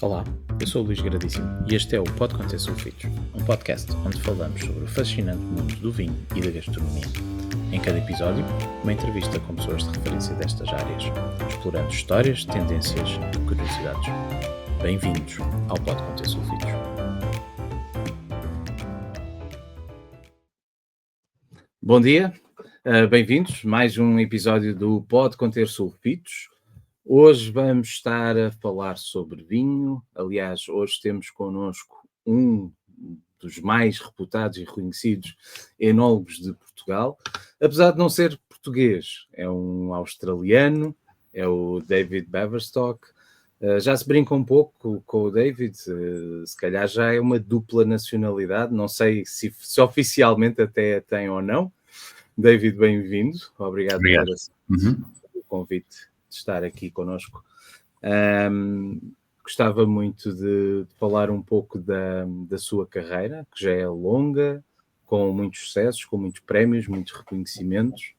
Olá, eu sou o Luís Gradíssimo e este é o Pode Conter Sulfitos, um podcast onde falamos sobre o fascinante mundo do vinho e da gastronomia. Em cada episódio, uma entrevista com pessoas de referência destas áreas, explorando histórias, tendências e curiosidades. Bem-vindos ao Pode Conter Sulfitos. Bom dia, bem-vindos a mais um episódio do Pode Conter Sulfitos. Hoje vamos estar a falar sobre vinho. Aliás, hoje temos connosco um dos mais reputados e reconhecidos enólogos de Portugal. Apesar de não ser português, é um australiano, é o David Baverstock. Já se brinca um pouco com o David, se calhar já é uma dupla nacionalidade, não sei se oficialmente até tem ou não. David, bem-vindo. Obrigado. Pelo convite de estar aqui connosco. Gostava muito de falar um pouco da sua carreira, que já é longa, com muitos sucessos, com muitos prémios, muitos reconhecimentos,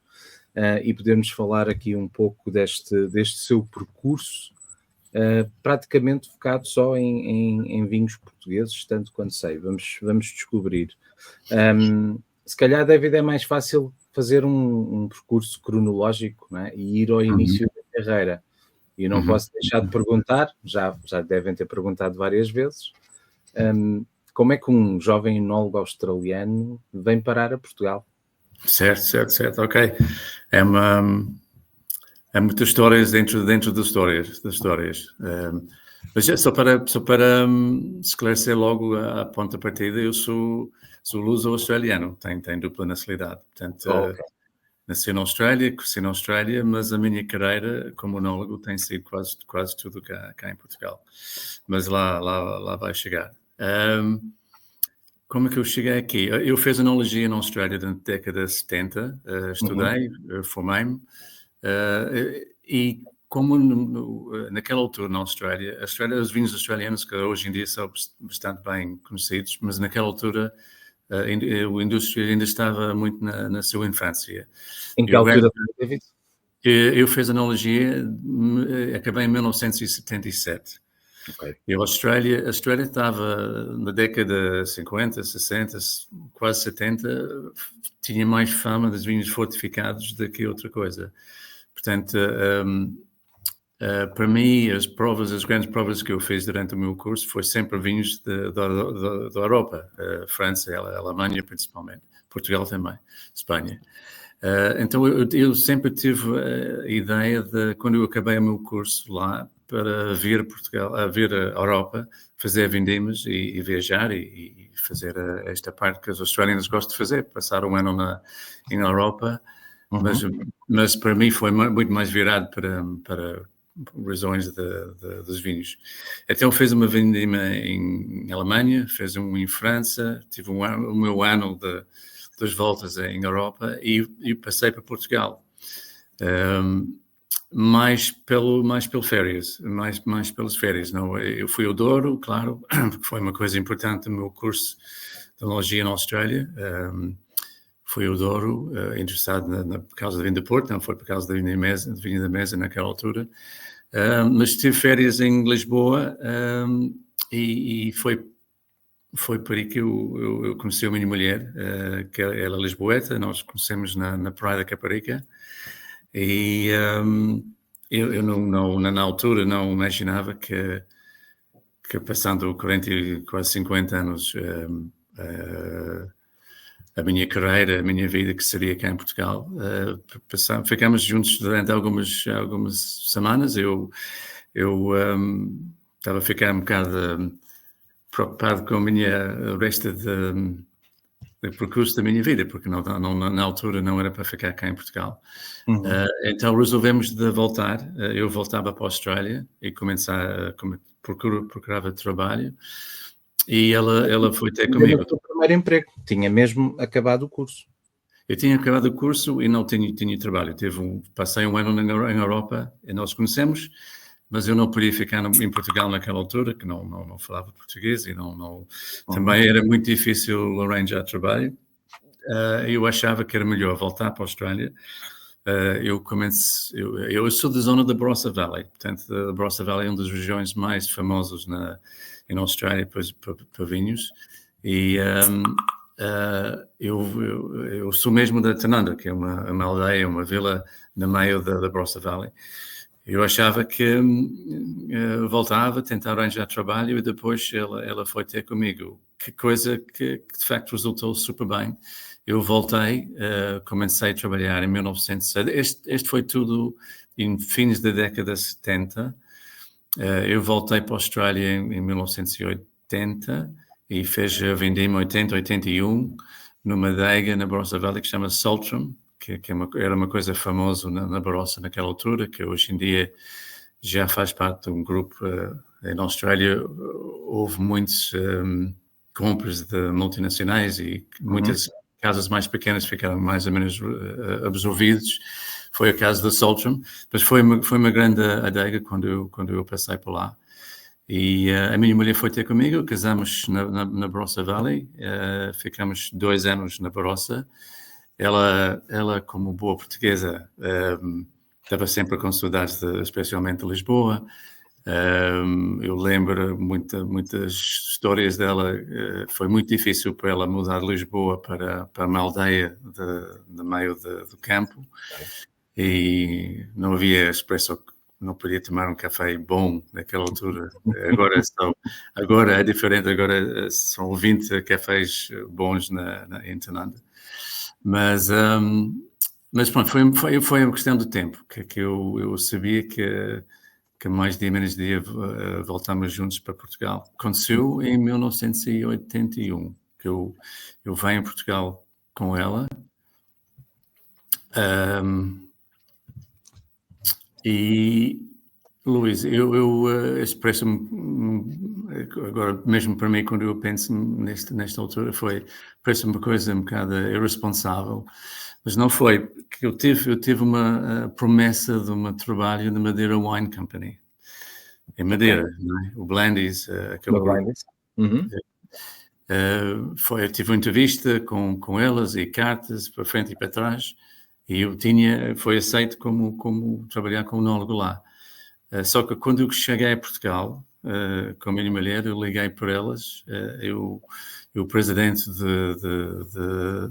e podermos falar aqui um pouco deste seu percurso, praticamente focado só em vinhos portugueses, tanto quanto sei. Vamos descobrir. Se calhar, David, é mais fácil fazer um percurso cronológico, não é? E ir ao início da carreira. E não posso deixar de perguntar, já devem ter perguntado várias vezes, como é que um jovem enólogo australiano vem parar a Portugal? Certo, ok. É muitas histórias dentro das histórias. Mas só para esclarecer logo a ponta de partida, eu sou luso-australiano, tenho dupla nacionalidade. Portanto, Okay. Nasci na Austrália, cresci na Austrália, mas a minha carreira como enólogo tem sido quase tudo cá em Portugal. Mas lá vai chegar. Como é que eu cheguei aqui? Eu fiz enologia na Austrália na década de 70, estudei, formei-me, e como naquela altura na Austrália, os vinhos australianos, que hoje em dia são bastante bem conhecidos, mas naquela altura a indústria ainda estava muito na sua infância. Em que altura, David? Eu fiz enologia, acabei em 1977. Okay. E a Austrália estava na década 50, 60, quase 70, tinha mais fama dos vinhos fortificados do que outra coisa. Portanto, para mim, as grandes provas que eu fiz durante o meu curso foi sempre vinhos da Europa, França, Alemanha principalmente, Portugal também, Espanha. Então eu sempre tive a ideia de, quando eu acabei o meu curso lá, para vir a Europa, fazer vindimas e viajar e fazer esta parte que os australianos gostam de fazer, passar um ano na Europa, mas para mim foi muito mais virado para razões dos vinhos. Então fiz uma vindima em Alemanha, fiz um em França, tive o meu ano das voltas em Europa e passei para Portugal. Mais pelas férias. Não, eu fui ao Douro, claro, porque foi uma coisa importante no meu curso de enologia na Austrália. Fui ao Douro, interessado por causa da vinha do Porto, não foi por causa da vinha da Mesa naquela altura. Mas tive férias em Lisboa e foi por aí que eu conheci a minha mulher, que ela é lisboeta, nós conhecemos na Praia da Caparica, e eu não, na altura não imaginava que passando 40 e quase 50 anos a minha carreira, a minha vida, que seria cá em Portugal. Ficamos juntos durante algumas semanas. Eu estava a ficar um bocado preocupado com o resto do percurso da minha vida, porque na altura não era para ficar cá em Portugal. Então resolvemos de voltar. Eu voltava para a Austrália e procurava trabalho. E ela foi ter comigo. O seu primeiro emprego, tinha mesmo acabado o curso. Eu tinha acabado o curso e não tinha trabalho. Passei um ano em Europa e nós conhecemos, mas eu não podia ficar em Portugal naquela altura, que não falava português e também era muito difícil arranjar trabalho. Eu achava que era melhor voltar para a Austrália, eu sou da zona da Barossa Valley, portanto, a Barossa Valley é uma das regiões mais famosas em Austrália para vinhos, e eu sou mesmo da Tanunda, que é uma aldeia, uma vila no meio da Barossa Valley. Eu achava que voltava a tentar arranjar trabalho e depois ela foi ter comigo. Que coisa que de facto resultou super bem. Eu voltei, comecei a trabalhar em 1970. Este foi tudo em fins da década de 70. Eu voltei para a Austrália em 1980 e vendi-me 81 numa adega na Barossa Valley que se chama Saltram, que era uma coisa famosa na Barossa naquela altura, que hoje em dia já faz parte de um grupo. Na Austrália houve muitas compras de multinacionais e muitas casas mais pequenas ficaram mais ou menos absorvidas. Foi o caso da Saltram, mas foi uma grande adega quando eu passei por lá. E a minha mulher foi ter comigo, casamos na Barossa Valley, ficamos 2 anos na Barossa. Ela, como boa portuguesa, estava sempre com saudades, especialmente de Lisboa. Eu lembro muitas histórias dela. Foi muito difícil para ela mudar de Lisboa para uma aldeia no meio do campo. E não havia expresso, não podia tomar um café bom naquela altura. Agora é diferente, agora são 20 cafés bons em Tanunda. Mas pronto, foi uma questão de tempo, que eu sabia que mais dia menos dia voltámos juntos para Portugal. Aconteceu em 1981, que eu venho a Portugal com ela. E, Luís, eu expresso-me agora, mesmo para mim, quando eu penso nesta altura, parece-me uma coisa um bocado irresponsável, mas não foi, que eu tive uma promessa de um trabalho na Madeira Wine Company, em Madeira, não é? O Blandys, aquele grupo. Eu tive uma entrevista com elas e cartas para frente e para trás, e foi aceito como trabalhar como enólogo lá. Só que quando eu cheguei a Portugal, com a minha mulher, eu liguei para elas, o presidente da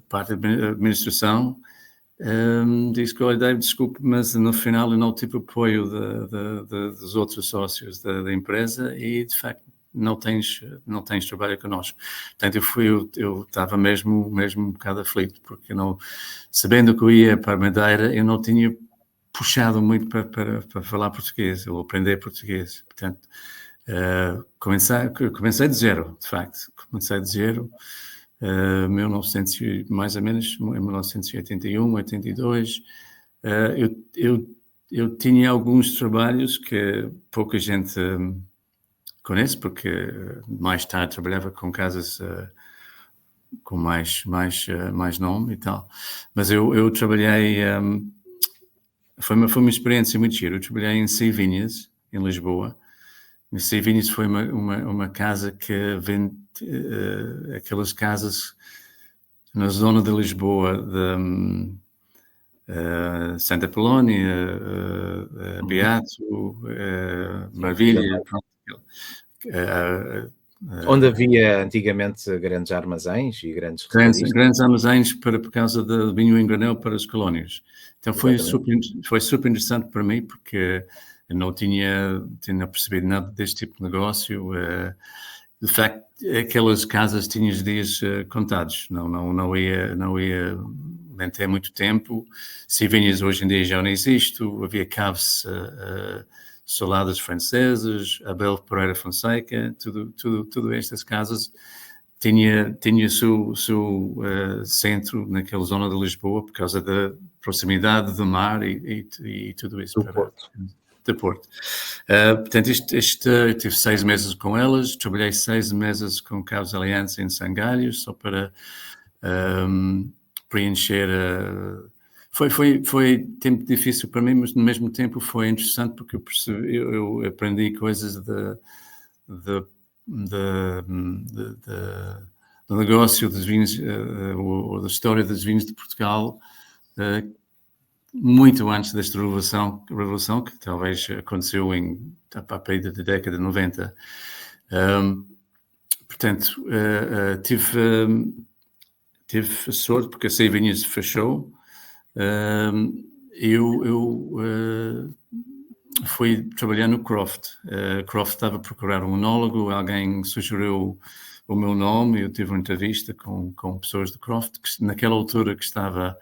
parte da administração disse que, olha, David, desculpe, mas no final eu não tive apoio dos outros sócios da empresa e, de facto, não tens trabalho connosco. Portanto, eu estava mesmo um bocado aflito, porque sabendo que eu ia para a Madeira, eu não tinha puxado muito para falar português, ou aprender português. Portanto, comecei de zero, de facto. Comecei de zero, mais ou menos, em 1981, 82. Eu tinha alguns trabalhos que pouca gente conhece, porque mais tarde trabalhava com casas com mais nome e tal. Mas eu trabalhei... Foi uma experiência muito gira. Eu trabalhei em Sevinhas, em Lisboa. Em Sevinhas foi uma casa que vende aquelas casas na zona de Lisboa, de Santa Polónia, Beato, Marvilha. Onde havia antigamente grandes armazéns e grandes armazéns por causa do vinho em granel para as colónias. Então foi super interessante para mim, porque eu não tinha percebido nada deste tipo de negócio. De facto, aquelas casas tinham os dias contados, não ia manter muito tempo. Sevinhas hoje em dia já não existe, havia caves Soladas francesas, Abel Pereira Fonseca, tudo estas casas tinha seu centro naquela zona de Lisboa por causa da proximidade do mar e tudo isso. Do Porto. Portanto, eu tive 6 meses com elas, trabalhei 6 meses com Cabos Aliança em Sangalhos, só para preencher Foi tempo difícil para mim, mas no mesmo tempo foi interessante porque eu aprendi coisas do negócio dos vinhos, ou da história dos vinhos de Portugal, muito antes desta revolução que talvez aconteceu a partir da década de 90. Portanto, tive sorte porque a Seivinhas fechou. Eu fui trabalhar no Croft. Croft estava a procurar um enólogo, alguém sugeriu o meu nome, eu tive uma entrevista com pessoas do Croft, que naquela altura que estava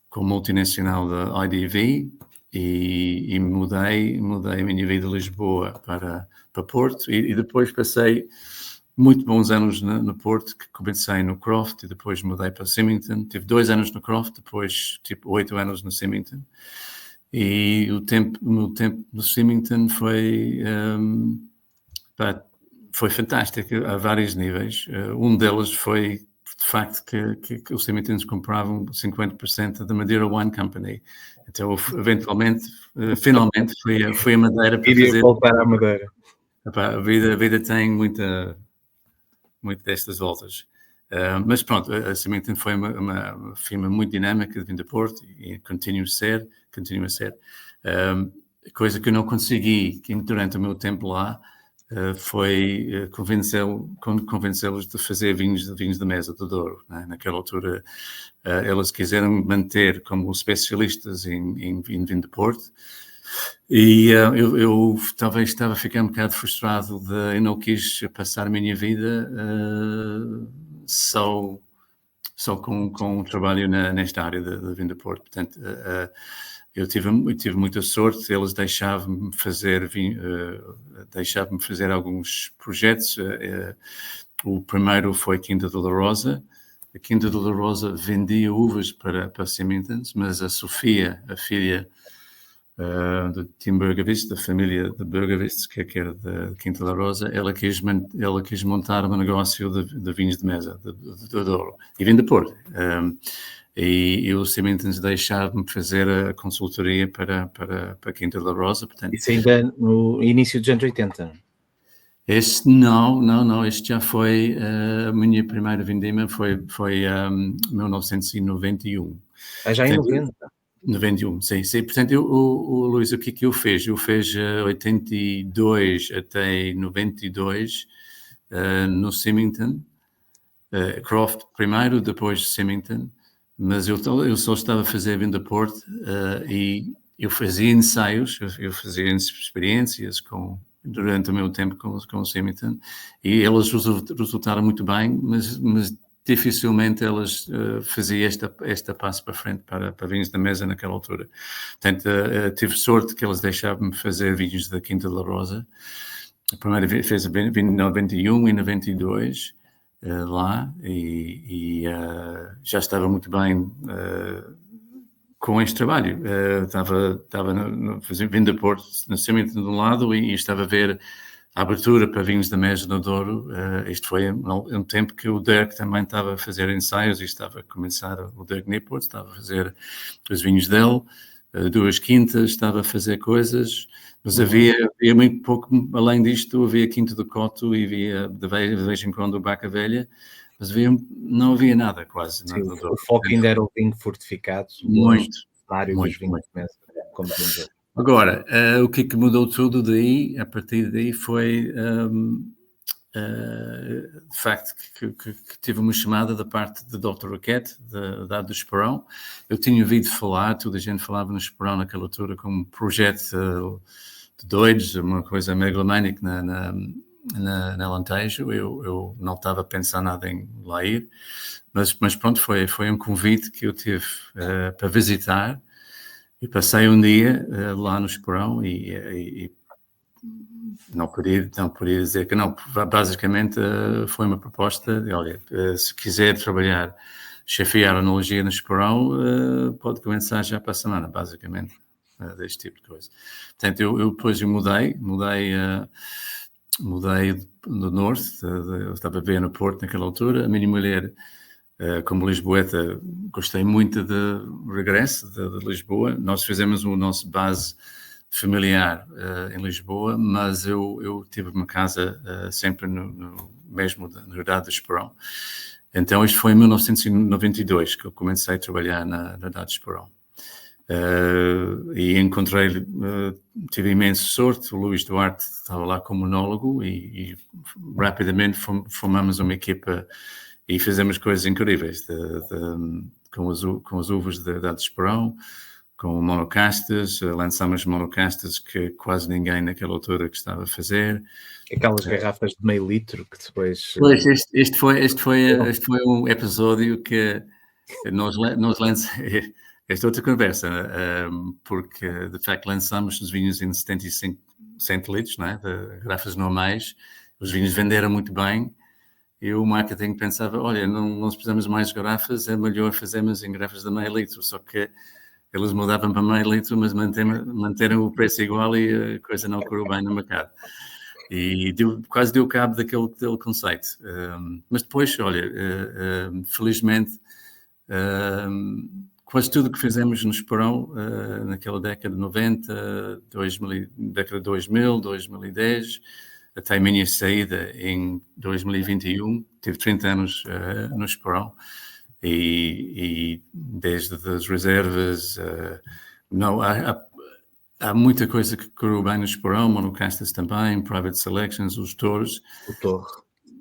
com multinacional da IDV, e mudei a minha vida de Lisboa para Porto, e depois passei muito bons anos no Porto, que comecei no Croft e depois mudei para Symington. Tive 2 anos no Croft, depois tipo 8 anos no Symington. E o meu tempo no Symington foi fantástico a vários níveis. Um deles foi, de facto, que os Symingtons compravam 50% da Madeira Wine Company. Então, eventualmente, finalmente, fui a Madeira para fazer... voltar à Madeira. A vida tem muito destas voltas. Mas pronto, a Symington foi uma firma muito dinâmica de vinho do Porto e continua a ser. Coisa que eu não consegui durante o meu tempo lá foi convencê-los de fazer vinhos de mesa do Douro. Né? Naquela altura, eles quiseram manter como especialistas em vinho do Porto. E eu talvez estava a ficar um bocado frustrado eu não quis passar a minha vida só com o trabalho nesta área de vinho do Porto. Portanto, eu tive muita sorte, eles deixavam-me fazer alguns projetos. O primeiro foi Quinta do La Rosa. A Quinta do La Rosa vendia uvas para Symingtons, mas a Sofia, a filha do Tim Bergevist, da família de Bergevist, que era da Quinta da Rosa, ela quis montar um negócio de vinhos de mesa, de Douro, e vinho de Porto. E o Symingtons deixaram-me fazer a consultoria para a Quinta da Rosa. Portanto, isso ainda no início dos anos 80? Este já foi, a minha primeira vindima foi 1991. Já em 90? 91, sim. Portanto, o Luís, o que eu fiz? Eu fiz 82 até 92 no Symington, Croft primeiro, depois Symington, mas eu só estava a fazer vinho do Porto e eu fazia ensaios, eu fazia experiências durante o meu tempo com o Symington, e eles resultaram muito bem, mas dificilmente elas faziam esta passo para frente para vinhos da mesa naquela altura. Portanto, tive sorte que eles deixavam-me fazer vinhos da Quinta da Rosa. A primeira vez fez vinho em 91 e 92 lá, e já estava muito bem com este trabalho. Estava fazendo vinho de Porto, no Symington de um lado, e estava a ver a abertura para vinhos da mesa no Douro. Isto foi um tempo que o Dirk também estava a fazer ensaios e estava a começar, o Dirk Niport estava a fazer os vinhos dele, 2 quintas, estava a fazer coisas, mas havia muito pouco, além disto, havia Quinta do Coto e havia de vez em quando o Baca Velha, mas não havia nada quase. Sim, o foco ainda era o vinho fortificado, muito cenário dos vinhos de mesa, como dizer. Agora, o que mudou tudo daí, a partir daí, foi de facto que tive uma chamada da parte de Dr. Raquete, da do Esperão. Eu tinha ouvido falar, toda a gente falava no Esperão naquela altura como um projeto de doidos, uma coisa megalománica na Alentejo. Eu não estava a pensar nada em lá ir, mas pronto, foi um convite que eu tive para visitar. E passei um dia lá no Esperão e não podia dizer que não. Basicamente foi uma proposta de, olha, se quiser trabalhar, chefiar a enologia no Esperão, pode começar já para a semana, basicamente, deste tipo de coisa. Portanto, eu depois mudei do norte, eu estava a ver no Porto naquela altura. A minha mulher, como lisboeta, gostei muito de regresso de Lisboa. Nós fizemos o nosso base familiar em Lisboa, mas eu tive uma casa sempre mesmo na Herdade do Esperão. Então, isto foi em 1992 que eu comecei a trabalhar na Herdade do Esperão. E encontrei, tive imensa sorte, o Luís Duarte estava lá como monólogo e rapidamente formamos uma equipa e fizemos coisas incríveis, com as uvas da Esperão, com monocastas, lançámos monocastas que quase ninguém naquela altura que estava a fazer. Aquelas garrafas de meio litro que depois... Pois, este foi um episódio que nós lançamos... Esta outra conversa, porque de facto lançamos os vinhos em 75 centilitros, não é? De garrafas normais, os vinhos venderam muito bem e o marketing pensava, olha, não precisamos mais de garrafas, é melhor fazermos em garrafas de meio litro, só que eles mudavam para meio litro, mas manteram o preço igual e a coisa não correu bem no mercado. E quase deu cabo daquele conceito. Mas depois, olha, felizmente, quase tudo que fizemos no Esperão, naquela década de 90, década de 2000, 2010, até a minha saída em 2021, tive 30 anos no Esperão, e desde as reservas, não, há muita coisa que correu bem no Esperão, monocastas também, private selections, os touros.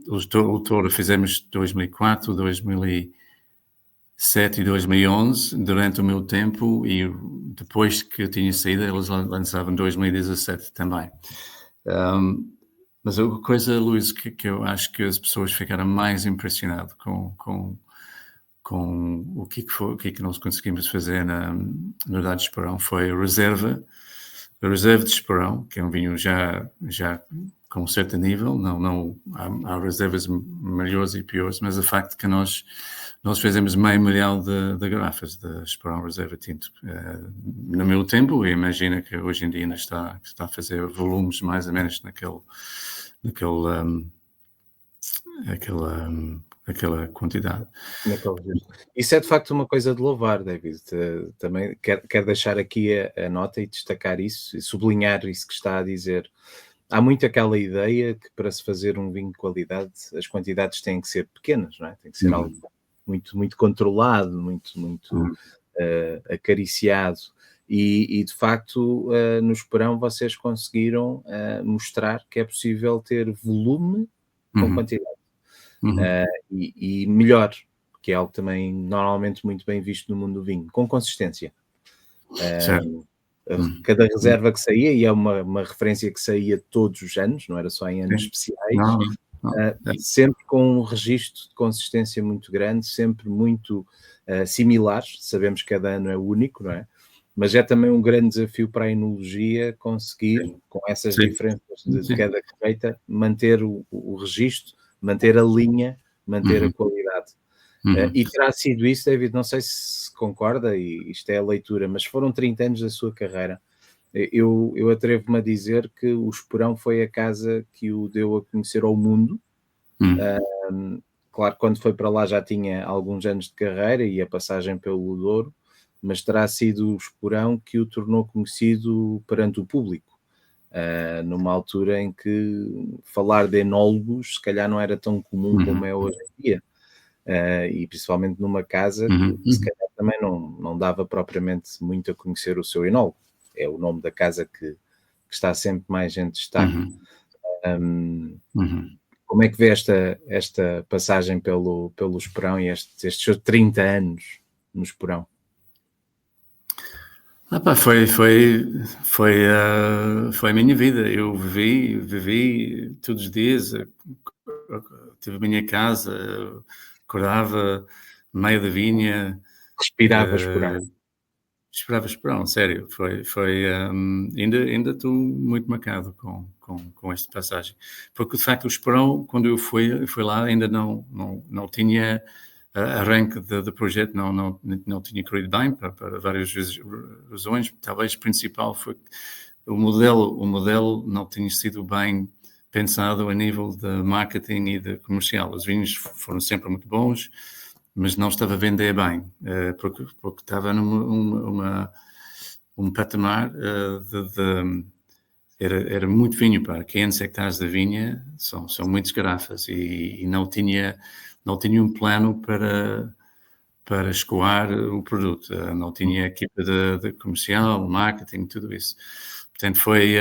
O touro fizemos 2004, 2007 e 2011, durante o meu tempo, e depois que eu tinha saído, eles lançavam 2017 também. Mas a coisa, Luís, que eu acho que as pessoas ficaram mais impressionadas com o que que nós conseguimos fazer na unidade de Esperão foi a reserva de Esperão, que é um vinho já com um certo nível, não há reservas melhores e piores, mas o facto que nós fizemos meio milhão de garrafas de Esperão Reserva Tinto. No meu tempo, eu imagino que hoje em dia ainda está a fazer volumes mais ou menos aquela quantidade. Isso é de facto uma coisa de louvar, David. Também quero deixar aqui a nota e destacar isso, e sublinhar isso que está a dizer. Há muito aquela ideia que para se fazer um vinho de qualidade as quantidades têm que ser pequenas, não é? Tem que ser algo muito, muito controlado, muito acariciado. E de facto, no Esperão vocês conseguiram mostrar que é possível ter volume com quantidade. E melhor, que é algo também normalmente muito bem visto no mundo do vinho, com consistência. Cada reserva que saía, e é uma referência que saía todos os anos, não era só em anos especiais, sempre com um registro de consistência muito grande, sempre muito similares. Sabemos que cada ano é único, não é? Mas é também um grande desafio para a enologia conseguir, com essas diferenças de cada receita, manter o registro, manter a linha, manter a qualidade. E terá sido isso, David, não sei se concorda, e isto é a leitura, mas foram 30 anos da sua carreira. Eu atrevo-me a dizer que o Esperão foi a casa que o deu a conhecer ao mundo. Claro, quando foi para lá já tinha alguns anos de carreira e a passagem pelo Douro, mas terá sido o Esperão que o tornou conhecido perante o público. Numa altura em que falar de enólogos se calhar não era tão comum como é hoje em dia. E principalmente numa casa que se calhar também não dava propriamente muito a conhecer o seu enólogo. É o nome da casa que está sempre mais em destaque. Como é que vê esta passagem pelo Esperão e estes seus 30 anos no Esperão? Foi a minha vida. Eu vivi todos os dias, tive a minha casa, acordava no meio da vinha. Respirava Esperão. Esperava Esperão, sério. Ainda estou muito marcado com esta passagem. Porque, de facto, o Esperão, quando eu fui lá, ainda não tinha arranque do projeto, não tinha corrido bem, para várias razões. Talvez a principal foi que o modelo não tinha sido bem pensado a nível de marketing e de comercial. Os vinhos foram sempre muito bons, mas não estava a vender bem, porque estava um patamar era muito vinho para 500 hectares de vinha, são muitas garrafas, e não tinha um plano para para escoar o produto. Não tinha equipa de comercial, marketing, tudo isso. Portanto, foi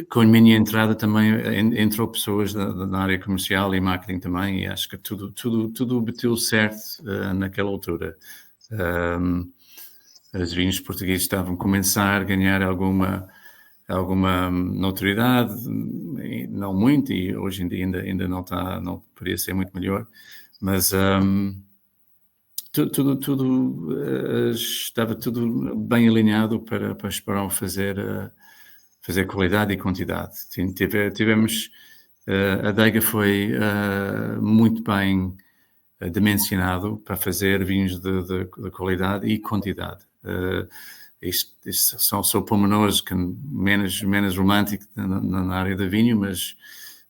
com a minha entrada também entrou pessoas da área comercial e marketing também, e acho que tudo bateu certo naquela altura. Os vinhos portugueses estavam a começar a ganhar alguma notoriedade, não muito, e hoje em dia ainda não poderia ser muito melhor, mas estava tudo bem alinhado para esperar fazer qualidade e quantidade. Tivemos, a adega foi muito bem dimensionado para fazer vinhos de qualidade e quantidade. Isto são pormenores que menos românticos na área do vinho, mas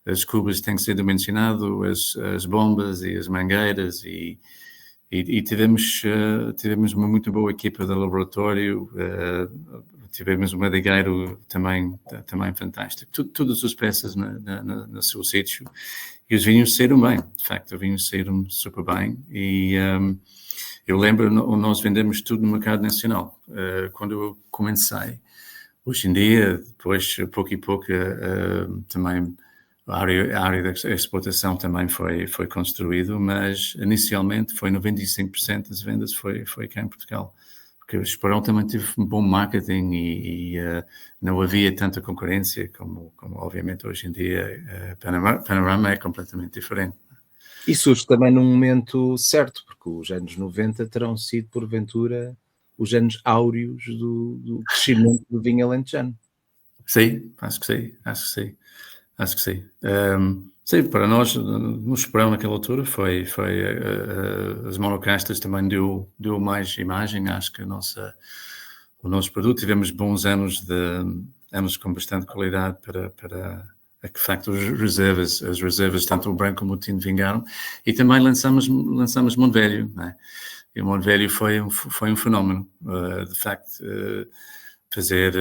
as cubas têm que ser dimensionadas, as bombas e as mangueiras, e tivemos uma muito boa equipa de laboratório, tivemos um madeireiro também fantástico. Todas as peças no seu sítio, e os vinhos saíram bem, de facto, os vinhos saíram super bem, e eu lembro, nós vendemos tudo no mercado nacional. Quando eu comecei, hoje em dia, depois, pouco e pouco, também a área da exportação também foi construído, mas inicialmente foi 95% das vendas foi cá em Portugal, porque o Esperão também teve um bom marketing e não havia tanta concorrência como obviamente hoje em dia. Panorama é completamente diferente. E surge também num momento certo, porque os anos 90 terão sido, porventura, os anos áureos do crescimento do vinho alentejano. Sim, acho que sim. Sim, para nós, no Esperão, naquela altura, foi as monocastas também deu mais imagem, acho que o nosso produto. Tivemos bons anos com bastante qualidade para de facto, as reservas, tanto o branco como o tinto, vingaram. E também lançamos Monte Velho, né? E o Monte Velho foi um fenómeno. De facto, fazer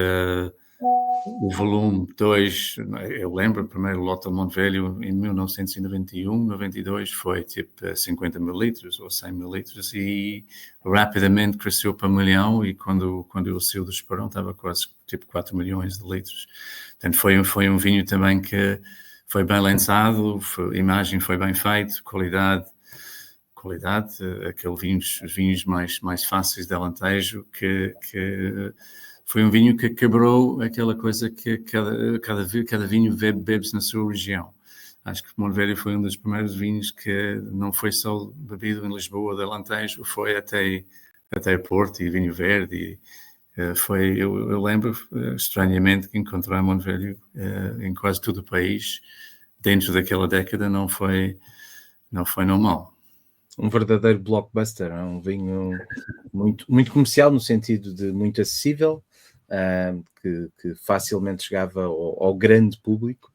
o volume 2, eu lembro, o primeiro lote do Monte Velho em 1991, 92, foi tipo 50 mil litros ou 100 mil litros, e rapidamente cresceu para 1 milhão, e quando eu saí do Esperão estava quase tipo 4 milhões de litros. Portanto, foi um vinho também que foi bem lançado, a imagem foi bem feita, qualidade, os vinhos mais fáceis de Alentejo, que foi um vinho que quebrou aquela coisa que cada vinho bebe-se na sua região. Acho que o Monte Velho foi um dos primeiros vinhos que não foi só bebido em Lisboa, de Alentejo, foi até Porto e Vinho Verde. Eu lembro, estranhamente, que encontrar Monte Velho em quase todo o país, dentro daquela década, não foi normal. Um verdadeiro blockbuster, é um vinho muito, muito comercial, no sentido de muito acessível, que facilmente chegava ao grande público,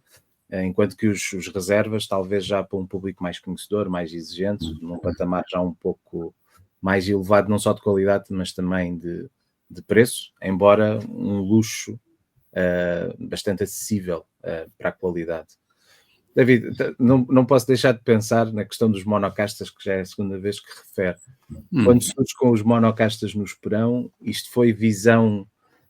enquanto que os reservas, talvez já para um público mais conhecedor, mais exigente, num patamar já um pouco mais elevado, não só de qualidade, mas também de preço, embora um luxo bastante acessível para a qualidade. David, não posso deixar de pensar na questão dos monocastas, que já é a segunda vez que refere. Quando surge com os monocastas no Esperão, isto foi visão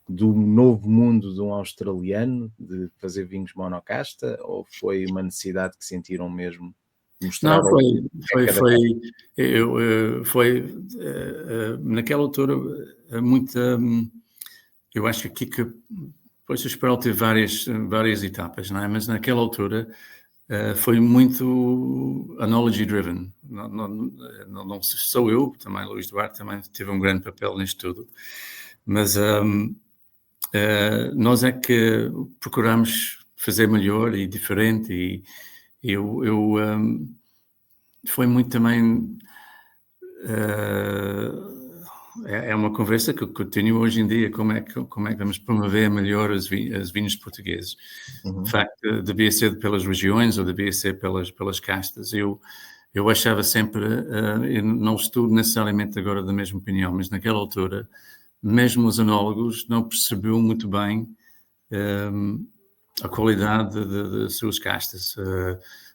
do novo mundo de um australiano, de fazer vinhos monocasta, ou foi uma necessidade que sentiram mesmo mostrar? Não, naquela altura, eu acho que depois o Esperão teve várias etapas, não é? Mas naquela altura foi muito knowledge driven. Não sou eu, também Luís Duarte também teve um grande papel nisto tudo, mas nós é que procuramos fazer melhor e diferente, e eu foi muito também é uma conversa que continua hoje em dia, como é que vamos promover melhor os vinhos portugueses. De facto, devia ser pelas regiões ou devia ser pelas castas. Eu achava sempre, eu não estou necessariamente agora da mesma opinião, mas naquela altura, mesmo os enólogos não percebiam muito bem a qualidade de suas castas.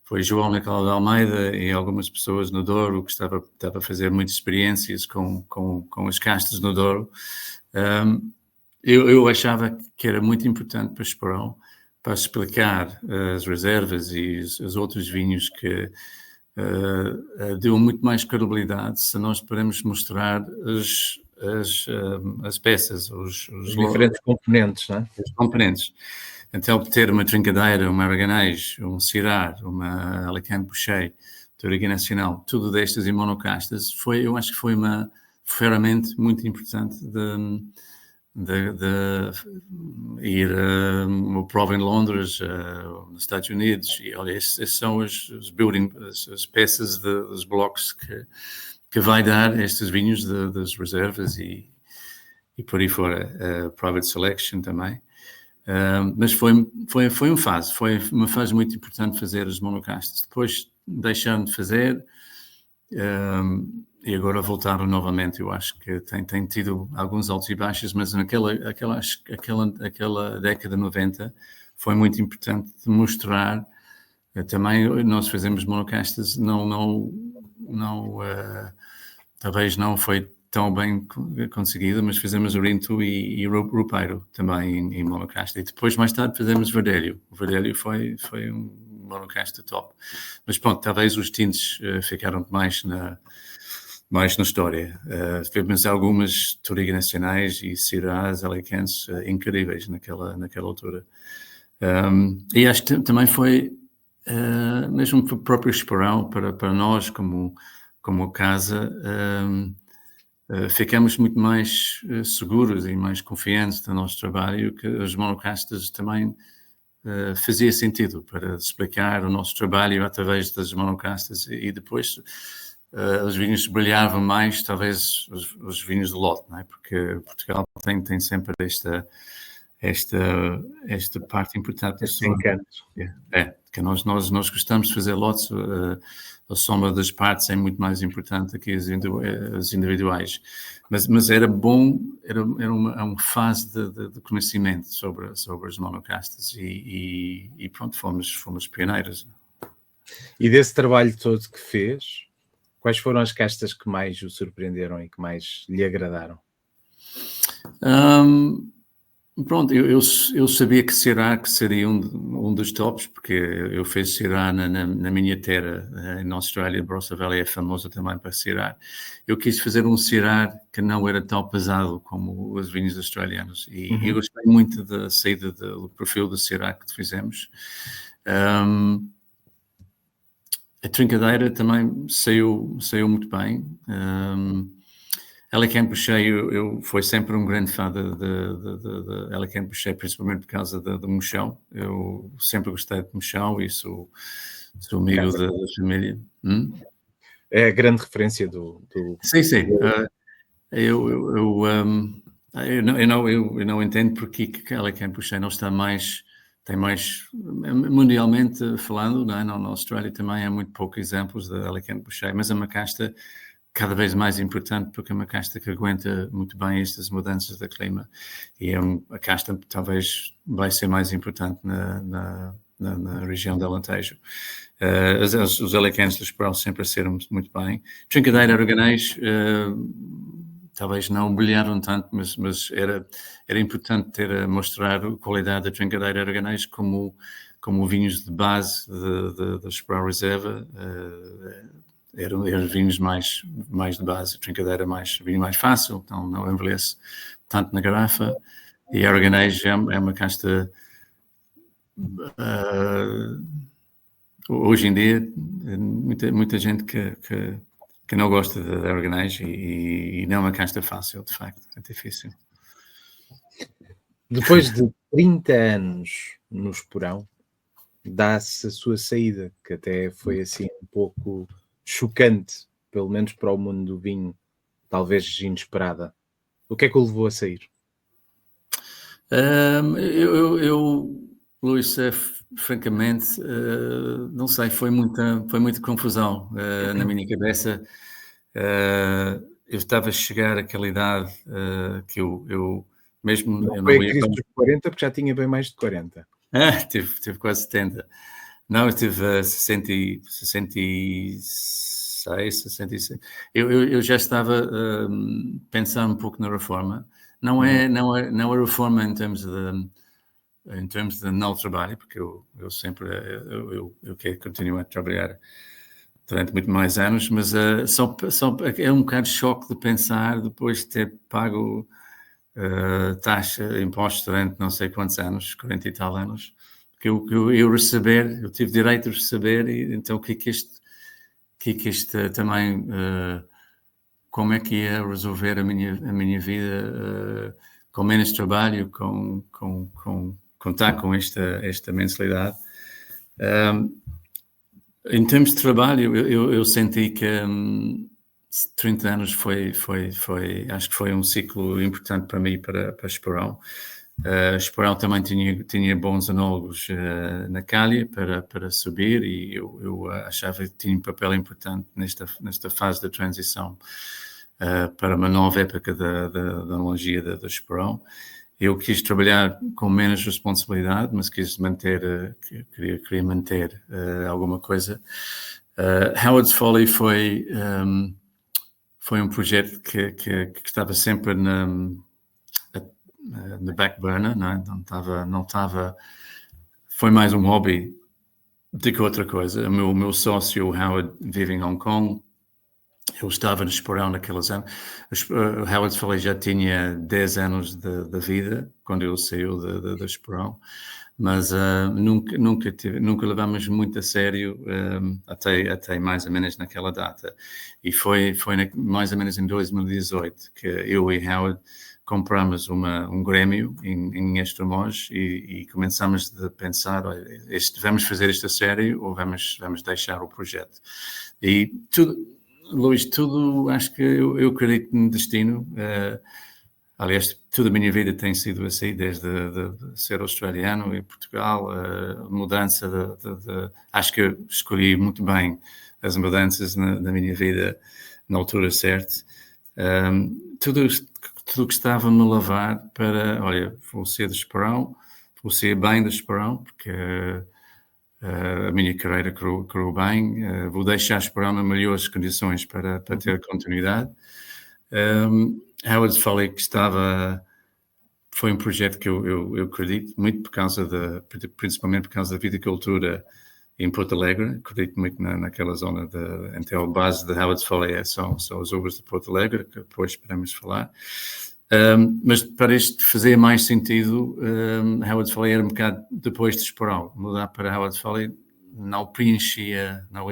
foi João Nicolau de Almeida e algumas pessoas no Douro que estava a fazer muitas experiências com as castas no Douro. Eu achava que era muito importante para Esperão, para explicar as reservas e os outros vinhos que deu muito mais credibilidade se nós pudermos mostrar as peças, os diferentes componentes, não é? Os componentes. Então, ter uma trincadeira, uma arganês, um Syrah, uma Alicante Bouschet, Touriga Nacional, tudo destas em monocastas, eu acho que foi uma ferramenta muito importante de ir a uma prova em Londres, nos Estados Unidos, e olha, esses são os building, as peças dos blocos que vai dar estes vinhos das reservas e por aí fora, private selection também. Mas foi uma fase muito importante fazer as monocastas. Depois deixaram de fazer e agora voltaram novamente. Eu acho que tem tido alguns altos e baixos, mas naquela década 90 foi muito importante mostrar. Também nós fazemos monocastas, talvez não foi tão bem conseguido, mas fizemos o Rinto e Roupeiro também em monocasta. E depois, mais tarde, fizemos Verdélio. O Verdélio foi um monocasta top. Mas pronto, talvez os tintes ficaram mais na história. Tivemos algumas Touriga Nacionais e Syrahs, Alicantes incríveis naquela altura. E acho que também foi, mesmo para o próprio Esperão, para nós como casa, ficamos muito mais seguros e mais confiantes do nosso trabalho, que os monocastas também fazia sentido para explicar o nosso trabalho através das monocastas e depois os vinhos brilhavam mais, talvez os vinhos de lote, não é? Porque Portugal tem sempre esta parte importante da sua... que nós gostamos de fazer lotes, a soma das partes é muito mais importante que as individuais. Mas era bom, era uma fase de conhecimento sobre as monocastas e pronto, fomos pioneiros. E desse trabalho todo que fez, quais foram as castas que mais o surpreenderam e que mais lhe agradaram? Pronto, eu sabia que Syrah seria um dos tops, porque eu fiz Syrah na minha terra, na Austrália. Barossa Valley é famosa também para Syrah. Eu quis fazer um Syrah que não era tão pesado como os vinhos australianos. E eu gostei muito da saída do perfil do Syrah que fizemos. A trincadeira também saiu muito bem. Alicante Bouschet, eu fui sempre um grande fã de Alicante Bouschet, principalmente por causa do mochão. Eu sempre gostei de mochão e sou amigo da família. É a grande referência do... Sim. Eu não entendo porque que Alicante Bouschet não está mais... Tem mais, mundialmente falando, não é? Na Austrália também há muito poucos exemplos de Alicante Bouschet, mas é uma casta cada vez mais importante, porque é uma casta que aguenta muito bem estas mudanças do clima e é a casta que talvez vai ser mais importante na região do Alentejo. Os Alicantes do Esperão sempre a ser muito bem. Trincadeira Arganês, talvez não brilharam tanto, mas era importante ter a mostrar a qualidade da trincadeira Arganês como vinhos de base da Esperão Reserva. Eram vinhos mais de base, a trincadeira vinho mais fácil, então não envelhece tanto na garrafa. E a Arganês é uma casta, hoje em dia, muita gente que não gosta da Arganês e não é uma casta fácil, de facto, é difícil. Depois de 30 anos no Esperão, dá-se a sua saída, que até foi assim um pouco chocante, pelo menos para o mundo do vinho, talvez inesperada. O que é que o levou a sair? Luís, francamente, não sei, foi muita confusão na minha cabeça. Eu estava a chegar àquela idade que eu mesmo... Não foi a crise dos 40, porque já tinha bem mais de 40. Tive quase 70. Não, eu tive 66, 66. Eu já estava a pensar um pouco na reforma. Não a reforma em termos de não trabalho, porque eu sempre eu quero continuar a trabalhar durante muito mais anos, mas só é um bocado de choque de pensar depois de ter pago taxa, impostos durante não sei quantos anos, 40 e tal anos, que eu tive direito de receber, e então o que é que este também, como é que ia resolver a minha vida com menos trabalho, contar com esta mensalidade. Em termos de trabalho, eu senti que 30 anos foi, acho que foi um ciclo importante para mim, para Esperão. Esperão também tinha bons enólogos na calha para subir, e eu achava que tinha um papel importante nesta fase da transição para uma nova época da enologia da Esperão. Eu quis trabalhar com menos responsabilidade, mas quis manter, queria manter alguma coisa. Howard's Folly foi um projeto que estava sempre no back burner, não é? Não estava, foi mais um hobby do que outra coisa. O meu sócio, Howard, vive em Hong Kong. Eu estava no Esperão naqueles anos. Howard's Folly já tinha 10 anos de vida quando ele saiu da Esperão, mas nunca levámos muito a sério até mais ou menos naquela data. E foi mais ou menos em 2018 que eu e Howard compramos um Grêmio em Estremoz, e começámos a pensar, olha, vamos fazer isto a sério ou vamos deixar o projeto? E tudo, Luís, acho que eu acredito no destino. Aliás, toda a minha vida tem sido assim, desde de ser australiano e Portugal, mudança acho que eu escolhi muito bem as mudanças na minha vida na altura certa. Tudo que estava a me levar para, olha, vou ser de Esperão, vou ser bem de Esperão, porque a minha carreira correu bem, vou deixar Esperão nas melhores condições para ter continuidade. Howard's Folly, que foi um projeto que eu acredito muito principalmente por causa da viticultura em Porto Alegre. Acredito muito naquela zona então a base de Howard's Folly são as uvas de Porto Alegre, que depois podemos falar. Mas para isto fazer mais sentido, Howard's Folly era um bocado depois de Esperão. Mudar para Howard's Folly não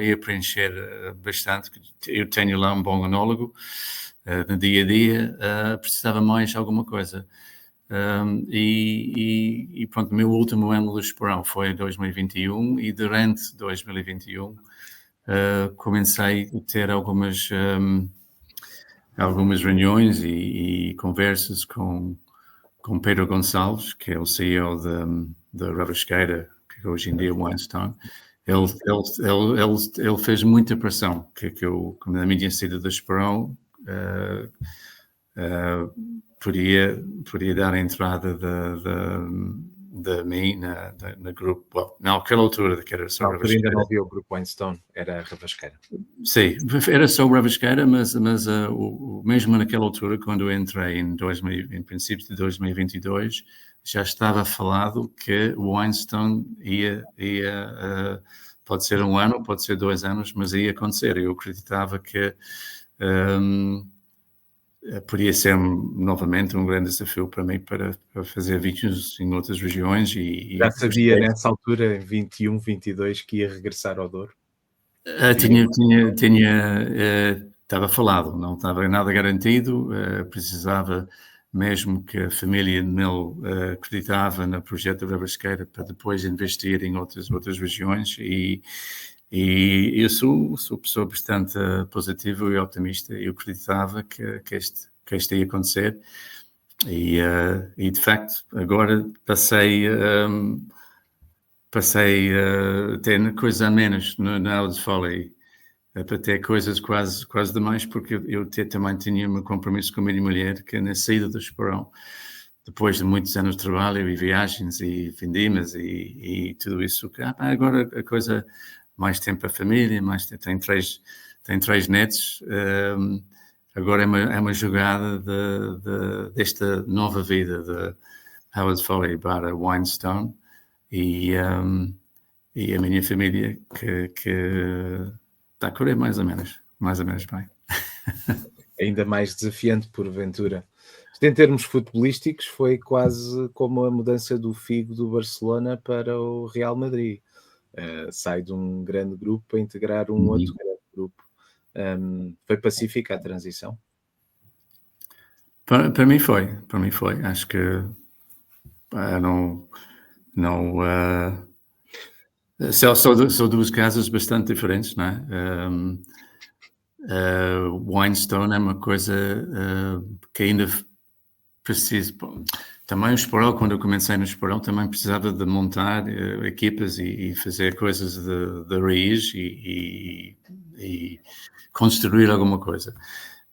ia preencher bastante. Eu tenho lá um bom enólogo no dia a dia, precisava mais alguma coisa. E pronto, o meu último ano do Esperão foi 2021, e durante 2021 comecei a ter algumas reuniões e conversas com Pedro Gonçalves, que é o CEO da Ravasqueira, que hoje em dia é Winestone. Ele fez muita pressão que eu, na minha saída da Esperão, podia dar a entrada de mim na grupo. Well, naquela altura, que era só Ravasqueira. Ainda não havia o grupo Winestone, era a Ravasqueira. Sim, era só Ravasqueira, mas mesmo naquela altura, quando eu entrei em princípios de 2022, já estava falado que o Winestone ia pode ser um ano, pode ser 2 anos, mas ia acontecer. Eu acreditava que podia ser novamente um grande desafio para mim para fazer vídeos em outras regiões. Já sabia nessa altura, em 21, 22, que ia regressar ao Douro? Estava falado, não estava nada garantido, precisava mesmo que a família de Melo acreditava no projeto da Ravasqueira para depois investir em outras regiões, e eu sou pessoa bastante positiva e otimista. Eu acreditava que isto ia acontecer, e de facto agora passei a ter coisas a menos na Howard's Folly, para ter coisas quase demais, porque eu também tinha um compromisso com a minha mulher, que na saída do Esperão depois de muitos anos de trabalho e viagens e vindimas e tudo isso, agora a coisa, mais tempo para a família, tem três netos, agora é uma jogada desta nova vida de Howard Foley para Winestone e a minha família que está a correr mais ou menos bem. Ainda mais desafiante, porventura. Em termos futebolísticos, foi quase como a mudança do Figo do Barcelona para o Real Madrid. Sai de um grande grupo para integrar um outro grande grupo. Foi pacífica a transição? Para mim foi. Acho que são duas casas bastante diferentes, não é? Winestone é uma coisa que ainda preciso. Também o Esporão, quando eu comecei no Esporão, também precisava de montar equipas e fazer coisas de raiz e construir alguma coisa.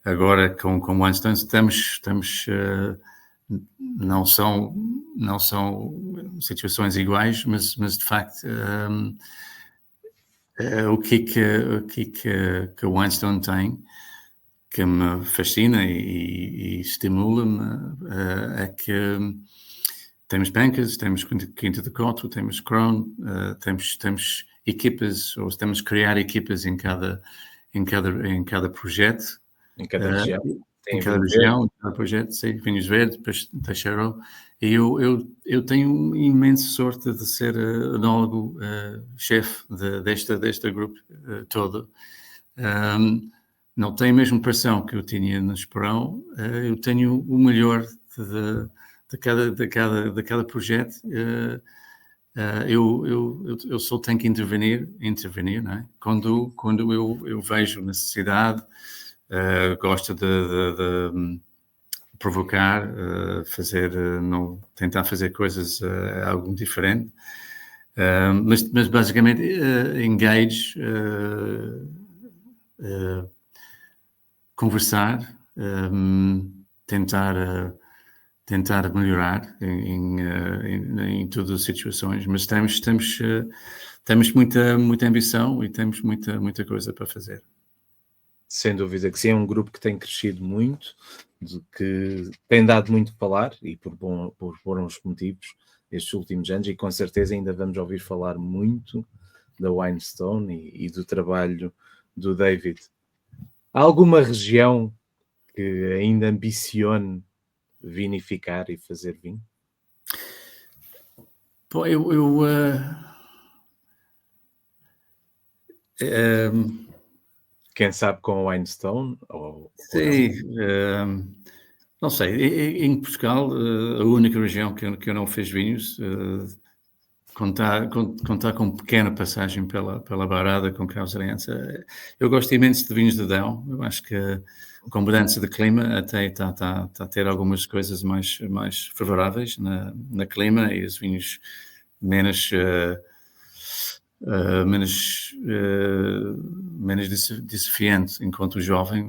Agora, com Winestone, estamos não são situações iguais, mas de facto, o que o Winestone tem, que me fascina e estimula-me, é que temos bancas, temos Quinta de Coto, temos Crown, temos equipas, ou estamos a criar equipas em cada projeto. Em cada região. Em cada região, em cada projeto, sei, Vinhos Verdes, depois Teixeira. E eu tenho imensa sorte de ser enólogo, chefe deste grupo todo. Não tenho a mesma pressão que eu tinha no Esporão, eu tenho o melhor de cada projeto. Eu só tenho que intervenir, não é? Quando eu vejo necessidade, gosto de provocar, tentar fazer coisas algo diferente, mas basicamente engage, conversar, tentar melhorar em todas as situações, mas temos muita ambição e temos muita coisa para fazer. Sem dúvida que sim, é um grupo que tem crescido muito, que tem dado muito a falar e por bons motivos estes últimos anos, e com certeza ainda vamos ouvir falar muito da Winestone e do trabalho do David. Há alguma região que ainda ambicione vinificar e fazer vinho? Pô, quem sabe com a Winestone? Sim, não sei. Em Portugal, a única região que eu não fiz vinhos, contar com pequena passagem pela Bairrada, com Carlos Ariança. Eu gosto imenso de vinhos de Dão. Eu acho que com mudança de clima até está a ter algumas coisas mais favoráveis na clima, e os vinhos menos desafiante enquanto jovem,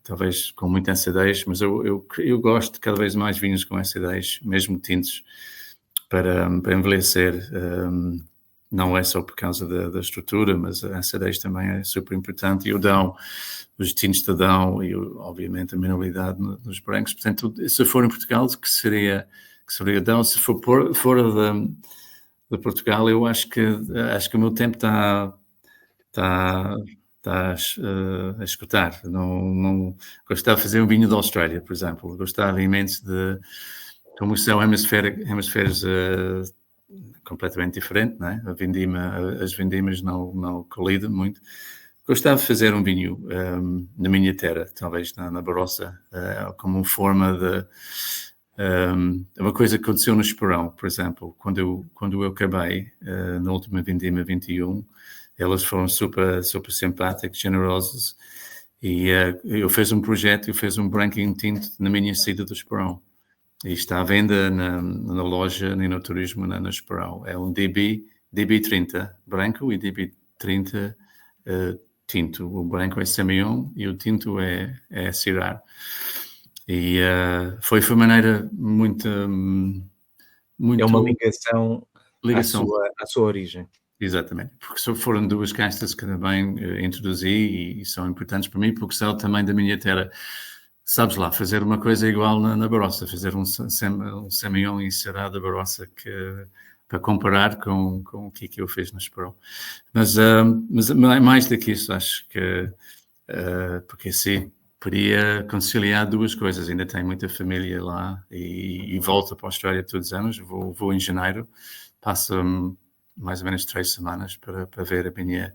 talvez com muita acidez, mas eu gosto de cada vez mais vinhos com acidez, mesmo tintos, para envelhecer. Não é só por causa da estrutura, mas a acidez também é super importante, e o Dão, os tintos de Dão e obviamente a mineralidade nos brancos. Portanto, se for em Portugal, que seria Dão. Se for fora de Portugal, eu acho que o meu tempo está a escutar. Não gostava de fazer um vinho da Austrália, por exemplo. Gostava imenso como são hemisférios completamente diferentes, não é? As vindimas não colidem muito. Gostava de fazer um vinho na minha terra, talvez na Barossa, como uma forma de... uma coisa que aconteceu no Esporão, por exemplo, quando eu acabei na última vindima 21, elas foram super simpáticas, generosas, e eu fiz um projeto, eu fiz um branquinho tinto na minha saída do Esporão, e está à venda na loja, nem no turismo, na Esporão. É um DB30 branco e DB30 tinto. O branco é Semillon e o tinto é Syrah. E foi uma maneira muito... É uma ligação ligação. À sua origem. Exatamente, porque foram duas castas que também introduzi e são importantes para mim, porque são também da minha terra. Sabes lá, fazer uma coisa igual na Barossa, fazer um Semillon e Syrah da Barossa para comparar com o que eu fiz no Esperon. Mas mais do que isso, acho que porque assim poderia conciliar duas coisas. Ainda tenho muita família lá e volto para a Austrália todos os anos. Vou em janeiro, passo mais ou menos 3 semanas para ver a minha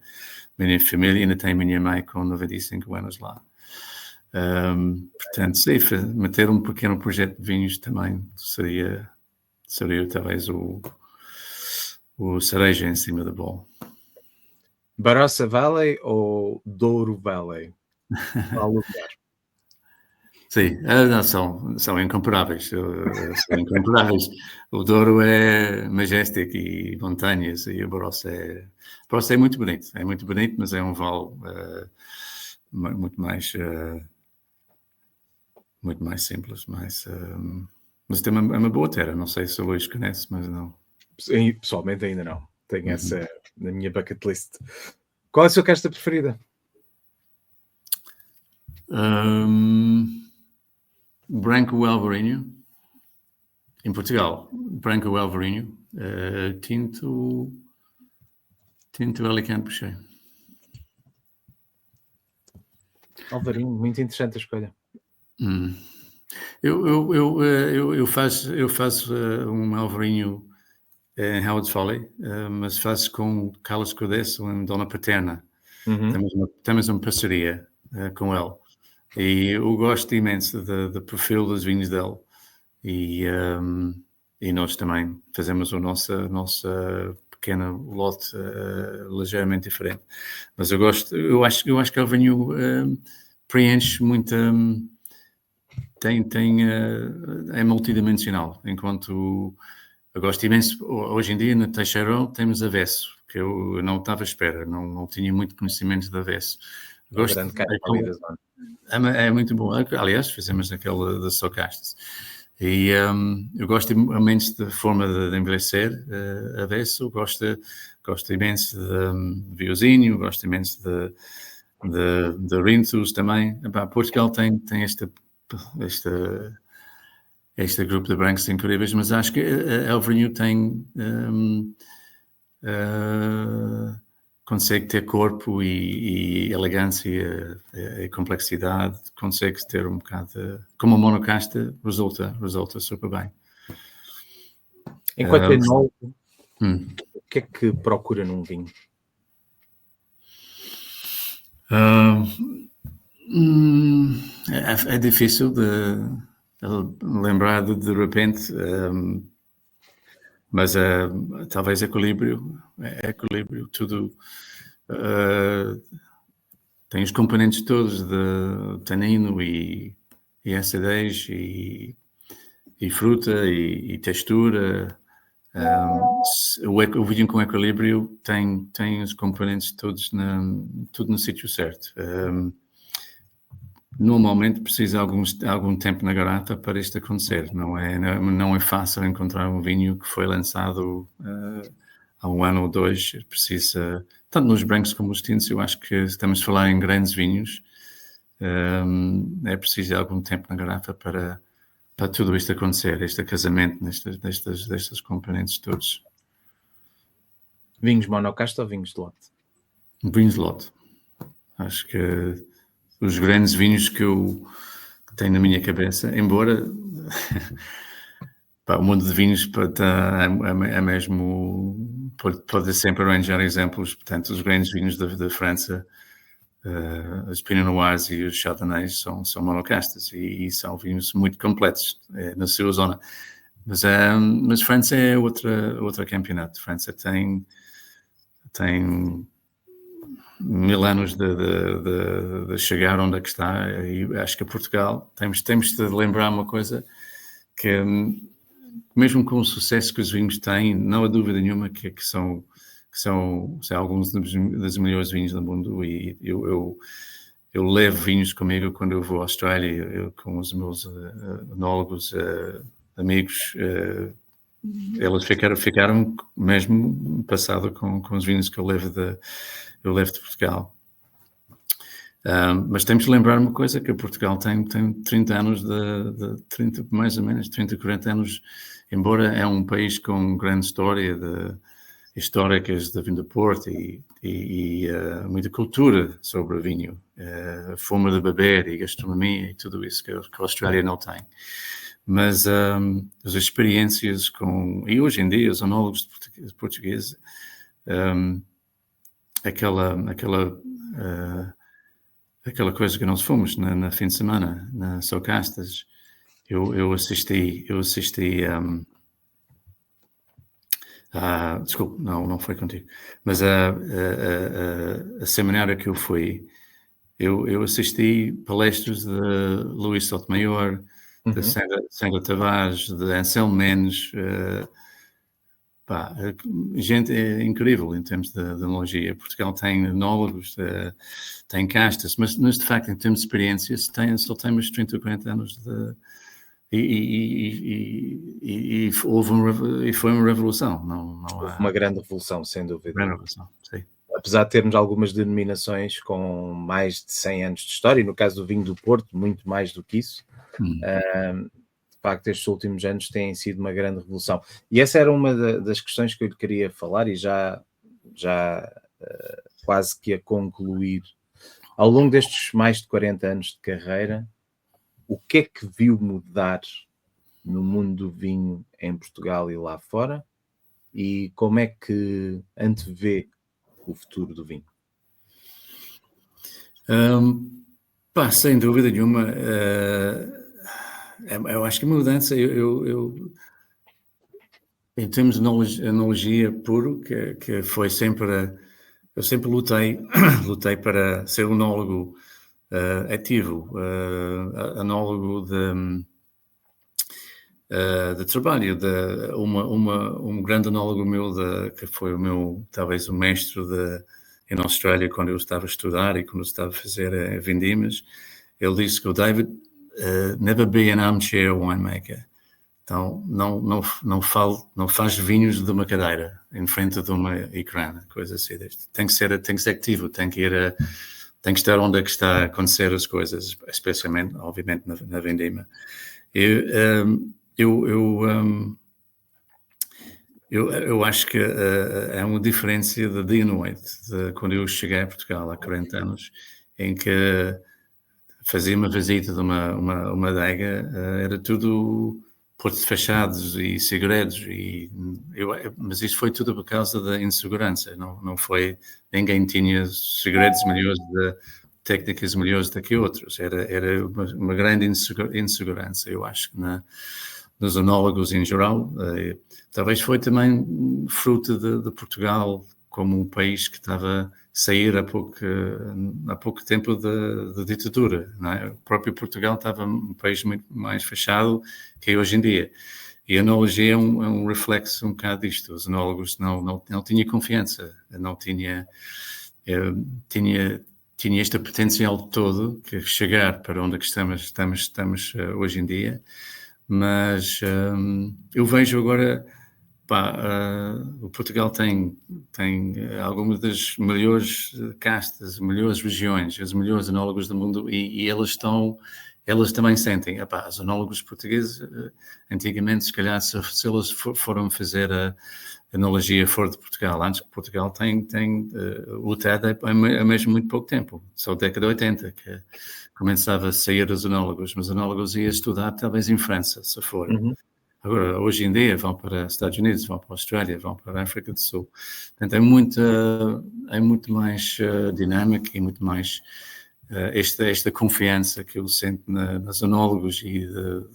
família. Ainda tenho a minha mãe com 95 anos lá. Portanto, sim, meter um pequeno projeto de vinhos também seria talvez o cereja em cima da bola. Barossa Valley ou Douro Valley? Qual lugar? Sim, não, são incomparáveis. São incomparáveis. O Douro é majestic e montanhas, e o Barossa é muito bonito. É muito bonito, mas é um vale muito mais simples. Mas tem uma boa terra. Não sei se o Luís conhece, mas não. Sim, pessoalmente ainda não. Tenho essa na minha bucket list. Qual é a sua casta preferida? Branco Alvarinho, em Portugal. Branco Alvarinho, tinto Alicante Boucher. Alvarinho, muito interessante a escolha. Eu faço um Alvarinho em Howard's Folly, mas faço com Carlos Codesso em Dona Paterna. Temos uma parceria com ele. E eu gosto imenso do perfil dos vinhos dele. E nós também fazemos o nosso pequeno lote ligeiramente diferente. Mas eu acho que o vinho preenche muito... é multidimensional, enquanto eu gosto imenso. Hoje em dia, na Teixeira, temos avesso, que eu não estava à espera, não tinha muito conhecimento de avesso. É muito bom. Aliás, fizemos aquela da Socastas. E eu gosto imenso da forma de envelhecer avesso, gosto imenso de Viosinho, gosto imenso de Rintus também. Portugal tem este grupo de brancos incríveis, mas acho que a Alvarinho tem consegue ter corpo e elegância e complexidade, consegue ter um bocado como a monocasta, resulta super bem. Enquanto é novo, o que é que procura num vinho? É difícil de lembrar de repente, mas talvez equilíbrio, tudo tem os componentes todos de tanino e acidez e fruta e textura. O vinho com equilíbrio tem os componentes todos tudo no sítio certo. Normalmente precisa algum tempo na garrafa para isto acontecer. Não é fácil encontrar um vinho que foi lançado há 1 ano ou 2. Precisa, tanto nos brancos como nos tintos, eu acho que estamos a falar em grandes vinhos. É preciso algum tempo na garrafa para tudo isto acontecer, este casamento destes componentes todos. Vinhos monocasta ou vinhos de lote? Vinhos de lote. Acho que os grandes vinhos que eu tenho na minha cabeça, embora o mundo de vinhos é mesmo, pode sempre arranjar exemplos. Portanto, os grandes vinhos da França, os Pinot Noirs e os Chardonnays são monocastas e são vinhos muito completos na sua zona. Mas França é outra campeonato. França tem 1000 anos de chegar onde é que está, e acho que a Portugal temos de lembrar uma coisa, que mesmo com o sucesso que os vinhos têm, não há dúvida nenhuma que são alguns dos melhores vinhos do mundo, e eu eu levo vinhos comigo quando eu vou à Austrália, com os meus enólogos, amigos, eles ficaram mesmo passado com os vinhos que eu levo de Portugal. Mas temos de lembrar uma coisa, que Portugal tem 30 anos, 30, mais ou menos 30, 40 anos, embora é um país com grande história históricas da vinho do Porto e muita cultura sobre o vinho, forma de beber e gastronomia e tudo isso que a Austrália não tem. Mas as experiências e hoje em dia os enólogos portugueses, aquela coisa que nós fomos na fim de semana, na Socastas, eu assisti desculpe, não foi contigo, mas a seminário que eu fui, eu assisti palestras de Luís Sotomayor, de Sandra Tavares, de Anselmo Mendes, gente incrível em termos de enologia. Portugal tem enólogos, tem castas, mas de facto, em termos de experiências, só temos 30 ou 40 anos e foi uma revolução. Houve uma grande revolução, sem dúvida. Grande revolução, sim. Apesar de termos algumas denominações com mais de 100 anos de história, e no caso do vinho do Porto, muito mais do que isso, de facto, estes últimos anos têm sido uma grande revolução. E essa era uma das questões que eu lhe queria falar, e já quase que a concluir. Ao longo destes mais de 40 anos de carreira, o que é que viu mudar no mundo do vinho em Portugal e lá fora? E como é que antevê o futuro do vinho? Sem dúvida nenhuma, eu acho que a mudança, em termos de enologia puro, que foi sempre, eu sempre lutei para ser um enólogo ativo, enólogo de trabalho, um grande enólogo meu, que foi talvez o mestre em Austrália, quando eu estava a estudar e quando eu estava a fazer vindimas, ele disse que o David, never be an armchair winemaker. Então, não faz vinhos de uma cadeira, em frente de uma ecrã, coisa assim. Tem que ser ativo, tem que estar onde é que está a acontecer as coisas, especialmente, obviamente, na vendima. Eu acho que é uma diferença de dia e noite, quando eu cheguei a Portugal há 40 anos, em que fazia uma visita de uma adega, era tudo portos fechados e segredos, mas isso foi tudo por causa da insegurança, não foi, ninguém tinha segredos melhores, técnicas melhores do que outros, era uma grande insegurança, eu acho que nos enólogos em geral. Talvez foi também fruto de Portugal como um país que estava a sair há pouco tempo da ditadura, não é? O próprio Portugal estava um país muito mais fechado que hoje em dia. E a enologia é um reflexo um bocado disto. Os enólogos não tinham confiança, não tinha este potencial todo que chegar para onde estamos hoje em dia. Mas eu vejo agora, o Portugal tem algumas das melhores castas, melhores regiões, os melhores enólogos do mundo, e elas também sentem, os enólogos portugueses, antigamente, se calhar, se eles foram fazer a enologia fora de Portugal, antes que Portugal tem o TED há mesmo muito pouco tempo, só década de 80, que começava a sair os enólogos, mas os enólogos iam estudar talvez em França, se for. Agora, hoje em dia, vão para os Estados Unidos, vão para a Austrália, vão para a África do Sul. Portanto, é muito mais dinâmico e muito mais esta confiança que eu sinto nos enólogos e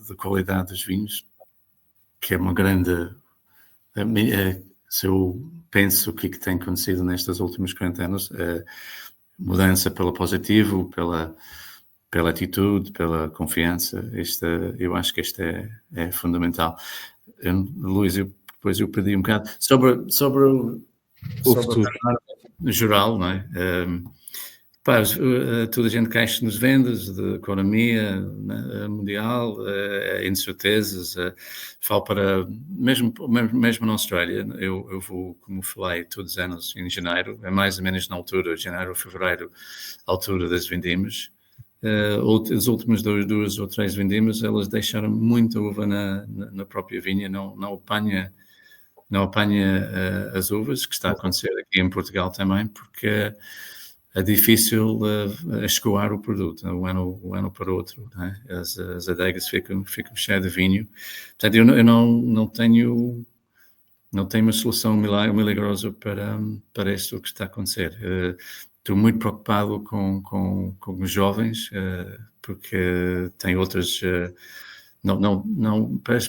da qualidade dos vinhos, que é uma grande... se eu penso o que tem acontecido nestes últimos 40 anos, mudança pelo positivo, pela atitude, pela confiança, eu acho que este é fundamental. Luís, depois eu pedi um bocado sobre o futuro geral, não é? Toda a gente queixa nos vendas, de economia, né, mundial, incertezas. Falo para, mesmo na Austrália, eu vou, como falei, todos os anos em janeiro, é mais ou menos na altura, janeiro, fevereiro, altura das vendimas. As últimas 2 ou 3 vendimas, elas deixaram muita uva na própria vinha, não apanha as uvas, que está a acontecer aqui em Portugal também, porque é difícil escoar o produto, um ano para o outro, né? As adegas ficam cheias de vinho. Portanto, eu não tenho uma solução milagrosa para isto que está a acontecer. Estou muito preocupado com os jovens, porque tem outras...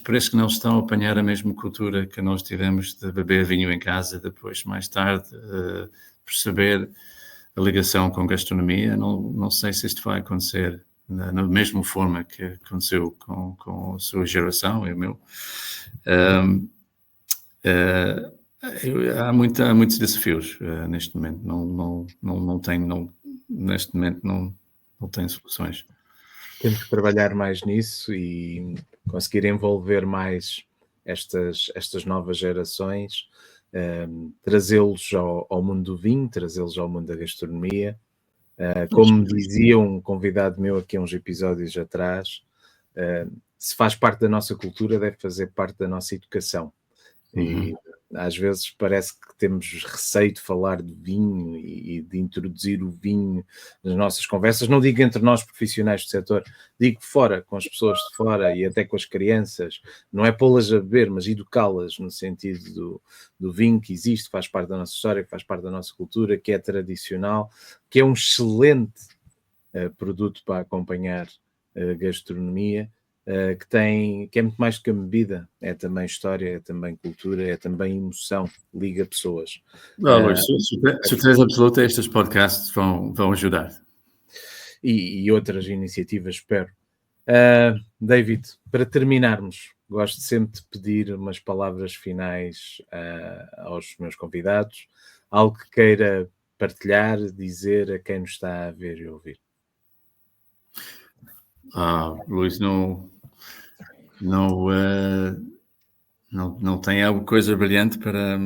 parece que não estão a apanhar a mesma cultura que nós tivemos de beber vinho em casa, depois, mais tarde, perceber a ligação com gastronomia. Não sei se isto vai acontecer na mesma forma que aconteceu com a sua geração e o meu. Há muitos desafios neste momento. Neste momento não tenho soluções. Temos que trabalhar mais nisso e conseguir envolver mais estas novas gerações, trazê-los ao mundo do vinho, trazê-los ao mundo da gastronomia. Como dizia um convidado meu aqui há uns episódios atrás, se faz parte da nossa cultura, deve fazer parte da nossa educação. E às vezes parece que temos receio de falar de vinho e de introduzir o vinho nas nossas conversas. Não digo entre nós profissionais do setor, digo fora, com as pessoas de fora e até com as crianças. Não é pô-las a beber, mas educá-las no sentido do vinho que existe, faz parte da nossa história, que faz parte da nossa cultura, que é tradicional, que é um excelente produto para acompanhar a gastronomia. Que é muito mais do que a bebida, é também história, é também cultura, é também emoção, liga pessoas. Certeza absoluta, estes podcasts vão ajudar. E outras iniciativas, espero. David, para terminarmos, gosto sempre de pedir umas palavras finais aos meus convidados, algo que queira partilhar, dizer a quem nos está a ver e ouvir. Luís, não tem alguma coisa brilhante para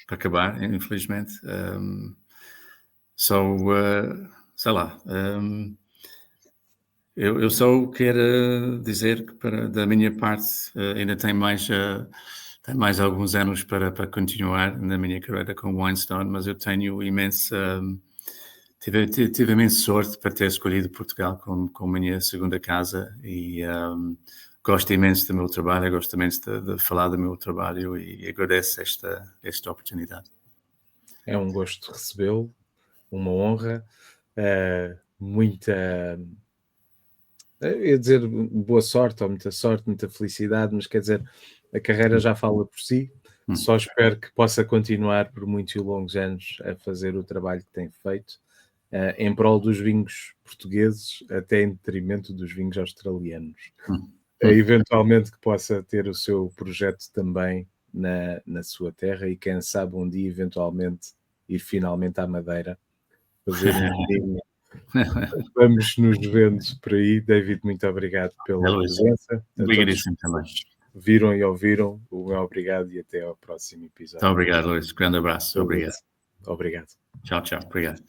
acabar, infelizmente. Sei lá. Eu só quero dizer que da minha parte ainda tem mais alguns anos para continuar na minha carreira com o Winestone, mas eu tenho tive imensa sorte para ter escolhido Portugal como minha segunda casa e gosto imenso do meu trabalho, gosto imenso de falar do meu trabalho e agradeço esta oportunidade. É um gosto recebê-lo, uma honra, eu ia dizer boa sorte ou muita sorte, muita felicidade, mas quer dizer, a carreira já fala por si. Só espero que possa continuar por muitos e longos anos a fazer o trabalho que tem feito, em prol dos vinhos portugueses, até em detrimento dos vinhos australianos. Eventualmente que possa ter o seu projeto também na sua terra e quem sabe um dia eventualmente ir finalmente à Madeira fazer um vinho. Vamos nos vendo por aí. David, muito obrigado pela presença. Obrigadíssimo também. Viram e ouviram, o meu obrigado e até ao próximo episódio. Muito obrigado, Luís. Grande abraço. Obrigado. Obrigado. Tchau. Obrigado.